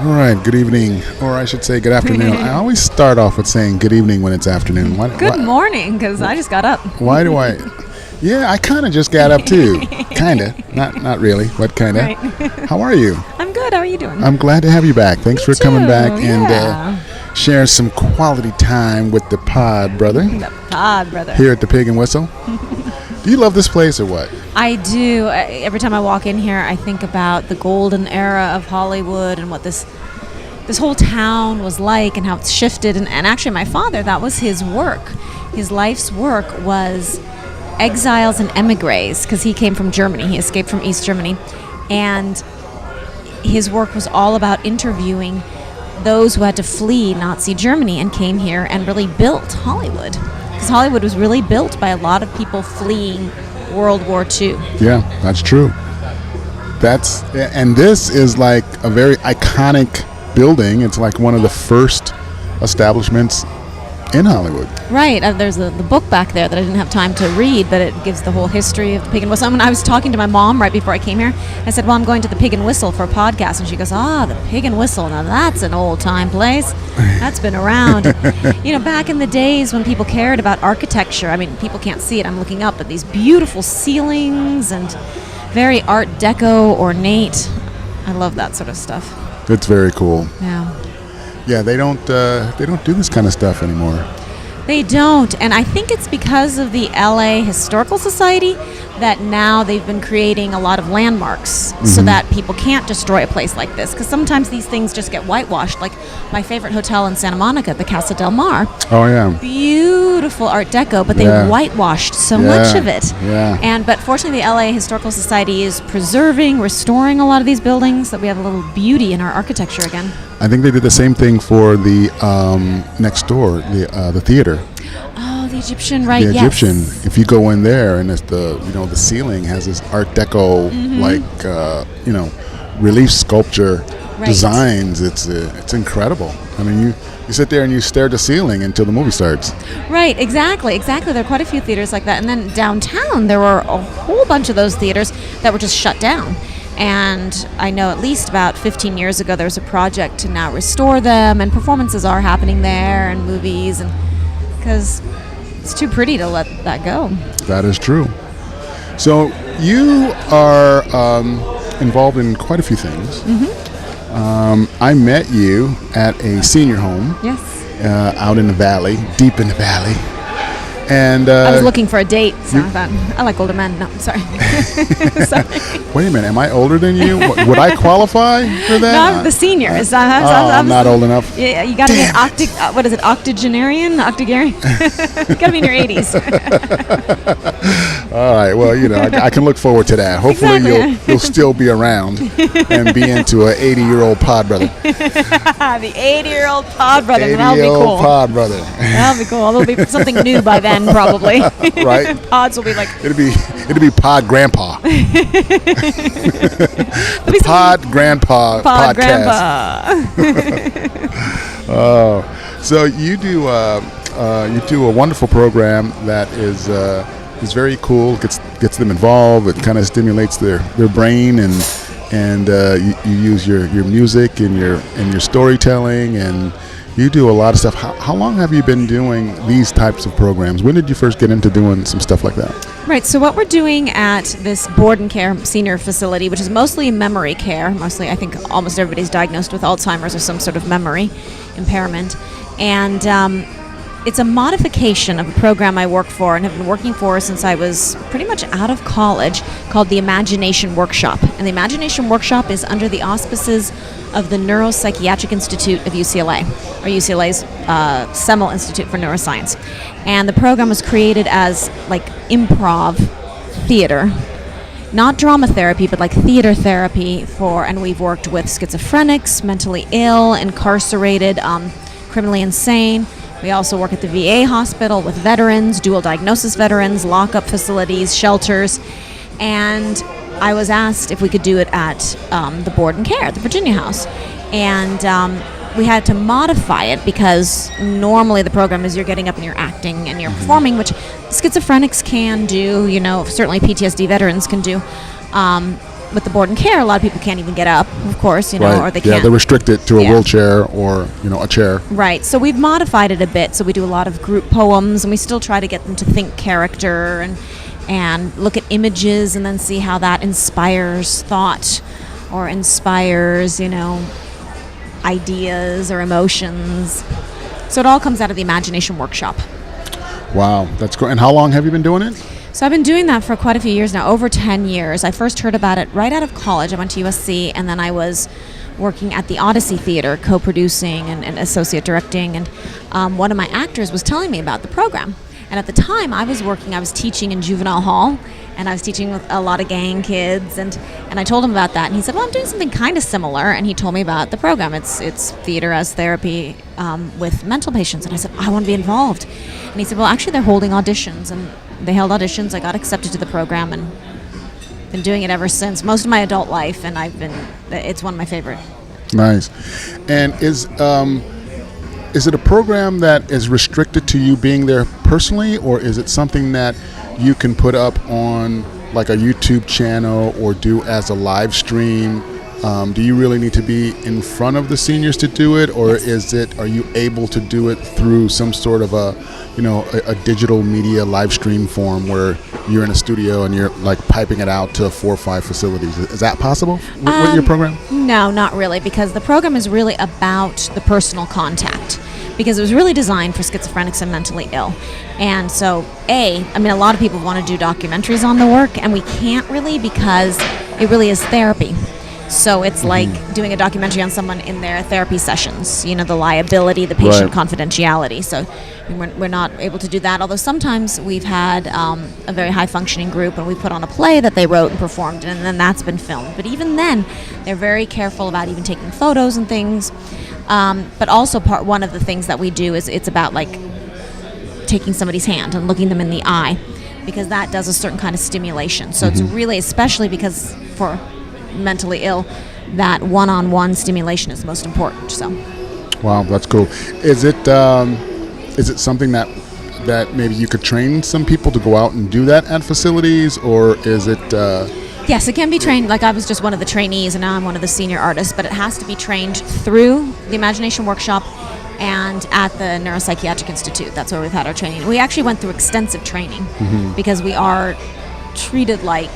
All right, good evening, or I should say good afternoon. I always start off with saying good evening when it's afternoon. Good morning, because I just got up. Why do I? Yeah, I kind of just got up too. Kind of. Not really, but kind of. Right. How are you? I'm good. How are you doing? I'm glad to have you back. Thanks for coming back and sharing some quality time with the PodBrother. The PodBrother. Here at the Pig and Whistle. Do you love this place or what? I do. Every time I walk in here, I think about the golden era of Hollywood and what this whole town was like and how it's shifted. And actually, my father, that was his work. His life's work was exiles and emigres, because he came from Germany. He escaped from East Germany. And his work was all about interviewing those who had to flee Nazi Germany and came here and really built Hollywood. Because Hollywood was really built by a lot of people fleeing World War II. Yeah, that's true. And this is like a very iconic building. It's like one of the first establishments in Hollywood. Right. There's the book back there that I didn't have time to read, but it gives the whole history of the Pig and Whistle. When I was talking to my mom right before I came here, I said, well, I'm going to the Pig and Whistle for a podcast. And she goes, the Pig and Whistle. Now that's an old-time place. That's been around. Back in the days when people cared about architecture, I mean, people can't see it. I'm looking up at these beautiful ceilings and very Art Deco, ornate. I love that sort of stuff. It's very cool. Yeah. Yeah, they don't do this kind of stuff anymore. They don't, and I think it's because of the LA Historical Society that now they've been creating a lot of landmarks so that people can't destroy a place like this, because sometimes these things just get whitewashed, like my favorite hotel in Santa Monica, the Casa del Mar. Oh, yeah. Beautiful Art Deco, but they whitewashed so much of it. Yeah. But fortunately, the LA Historical Society is preserving, restoring a lot of these buildings, so that we have a little beauty in our architecture again. I think they did the same thing for the next door, the theater. Oh, the Egyptian, right? The Egyptian. If you go in there, and it's the ceiling has this Art Deco relief sculpture designs. It's incredible. I mean, you sit there and you stare at the ceiling until the movie starts. Right. Exactly. There are quite a few theaters like that, and then downtown there were a whole bunch of those theaters that were just shut down. And I know at least about 15 years ago there was a project to now restore them, and performances are happening there, and movies, and because it's too pretty to let that go. That is true. So you are involved in quite a few things. I met you at a senior home. Yes. Out in the valley, deep in the valley. And I was looking for a date, so I thought, I like older men. No, sorry. Sorry. Wait a minute, am I older than you? Would I qualify for that? No, I'm the senior. I'm not old enough. Yeah, you got to be octogenarian? Octogenarian? You got to be in your 80s. All right, well, I can look forward to that. Hopefully you'll still be around and be into an 80-year-old PodBrother. The 80-year-old PodBrother. That'll be cool. 80-year-old PodBrother. That'll be cool. There'll be something new by then. Probably. Right? Pods will be like... It'll be Pod Grandpa. Pod Grandpa podcast. Grandpa. So you do a wonderful program that is very cool. Gets them involved. It kind of stimulates their brain, and you use your music and your storytelling, and you do a lot of stuff. How long have you been doing these types of programs? When did you first get into doing some stuff like that? Right, so what we're doing at this board and care senior facility, which is mostly memory care, I think almost everybody's diagnosed with Alzheimer's or some sort of memory impairment, and it's a modification of a program I work for and have been working for since I was pretty much out of college, called the Imagination Workshop. And the Imagination Workshop is under the auspices of the Neuropsychiatric Institute of UCLA, or UCLA's Semel Institute for Neuroscience. And the program was created as like improv theater, not drama therapy, but like theater therapy and we've worked with schizophrenics, mentally ill, incarcerated, criminally insane. We also work at the VA hospital with veterans, dual diagnosis veterans, lockup facilities, shelters, and I was asked if we could do it at the board and care at the Virginia House. And we had to modify it because normally the program is you're getting up and you're acting and you're performing, which schizophrenics can do, certainly PTSD veterans can do. with the board and care, a lot of people can't even get up, of course, Right. or they can't. Yeah, they're restricted to a Yeah. wheelchair or, a chair. Right. So we've modified it a bit. So we do a lot of group poems, and we still try to get them to think character and look at images and then see how that inspires thought or inspires, ideas or emotions. So it all comes out of the imagination workshop. Wow, that's cool. And how long have you been doing it? So I've been doing that for quite a few years now, over 10 years. I first heard about it right out of college. I went to USC, and then I was working at the Odyssey Theater, co-producing and associate directing, and one of my actors was telling me about the program. And at the time, I was teaching in juvenile hall, and I was teaching with a lot of gang kids, and I told him about that, and he said, well, I'm doing something kind of similar, and he told me about the program. It's theater as therapy with mental patients, and I said, I want to be involved. And he said, well, actually, they're holding auditions, and they held auditions. I got accepted to the program, and been doing it ever since, most of my adult life, and it's one of my favorite. Nice. And is it a program that is restricted to you being there personally, or is it something that you can put up on like a YouTube channel or do as a live stream? Do you really need to be in front of the seniors to do it, or are you able to do it through some sort of a digital media live stream form where you're in a studio and you're like piping it out to 4 or 5 facilities? Is that possible with your program? No, not really, because the program is really about the personal contact, because it was really designed for schizophrenics and mentally ill. And so, a lot of people want to do documentaries on the work, and we can't really, because it really is therapy. So it's like doing a documentary on someone in their therapy sessions, the liability, the patient confidentiality. So we're not able to do that, although sometimes we've had a very high-functioning group, and we put on a play that they wrote and performed, and then that's been filmed. But even then, they're very careful about even taking photos and things. But also one of the things that we do is it's about like taking somebody's hand and looking them in the eye, because that does a certain kind of stimulation. So it's really, especially because for mentally ill, that one-on-one stimulation is the most important. So wow, that's cool. Is it something that maybe you could train some people to go out and do that at facilities, or is it yes, it can be trained. Like I was just one of the trainees, and now I'm one of the senior artists, but it has to be trained through the Imagination Workshop and at the Neuropsychiatric Institute. That's where we've had our training. We actually went through extensive training because we are treated like,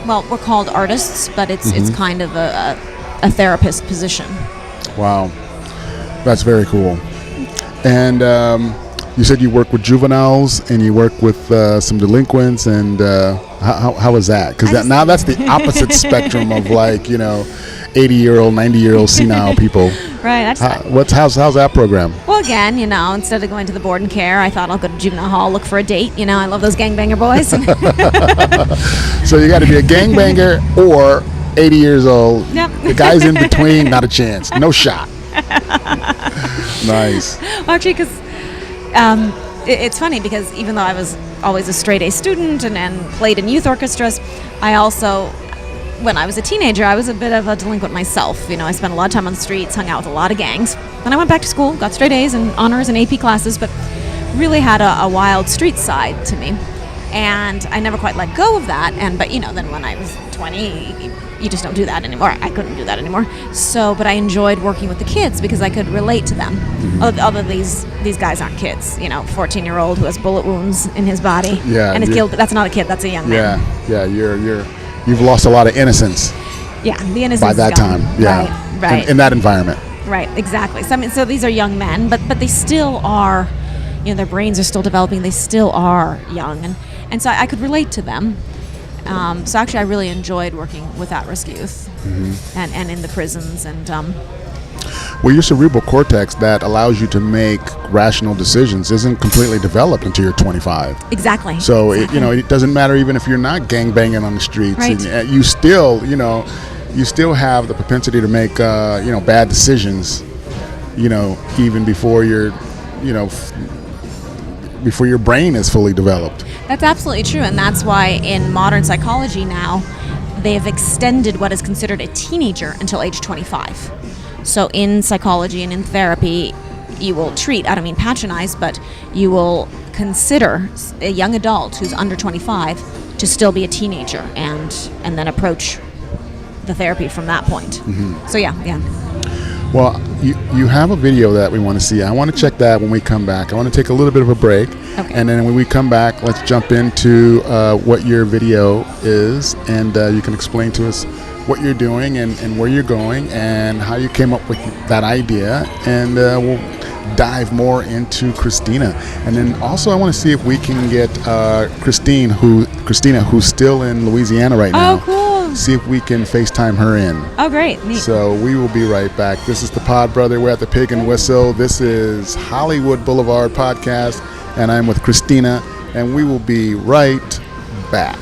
well, we're called artists, but it's kind of a therapist position. Wow, that's very cool. And you said you work with juveniles and you work with some delinquents, and how is that? Because now that's the opposite spectrum of 80-year-old, 90-year-old senile people. Right. How's that program? Well, again, instead of going to the board and care, I thought I'll go to juvenile hall, look for a date. I love those gangbanger boys. So you got to be a gangbanger or 80 years old. Yep. The guys in between, not a chance. No shot. Nice. Well, actually, because it's funny, because even though I was always a straight A student and played in youth orchestras, I also, when I was a teenager, I was a bit of a delinquent myself. I spent a lot of time on the streets, hung out with a lot of gangs. Then I went back to school, got straight A's and honors and AP classes, but really had a wild street side to me. And I never quite let go of that. But then when I was 20, you just don't do that anymore. I couldn't do that anymore. So, but I enjoyed working with the kids because I could relate to them. Although these guys aren't kids. 14-year-old who has bullet wounds in his body and is killed. That's not a kid. That's a young man. Yeah. You've lost a lot of innocence. Yeah, the innocence by that is gone. time. Yeah, right. In that environment. Right, exactly. So these are young men, but they still are. Their brains are still developing. They still are young, and so I could relate to them. So actually, I really enjoyed working with at-risk youth and in the prisons. And well, your cerebral cortex that allows you to make rational decisions isn't completely developed until you're 25. Exactly. So it doesn't matter even if you're not gangbanging on the streets. Right. And you still have the propensity to make bad decisions. Even before before your brain is fully developed. That's absolutely true, and that's why in modern psychology now, they have extended what is considered a teenager until age 25. So in psychology and in therapy, you will treat, I don't mean patronize, but you will consider a young adult who's under 25 to still be a teenager and then approach the therapy from that point. So yeah. Well, you have a video that we want to see. I want to check that when we come back. I want to take a little bit of a break. Okay. And then when we come back, let's jump into what your video is. And you can explain to us what you're doing and where you're going and how you came up with that idea. And we'll dive more into Christina. And then also I want to see if we can get Christina, who's still in Louisiana right now. Oh, cool. See if we can FaceTime her in. Oh, great. Neat. So we will be right back. This is the PodBrother. We're at the Pig and Whistle. This is Hollywood Boulevard podcast, and I'm with Christina, and we will be right back.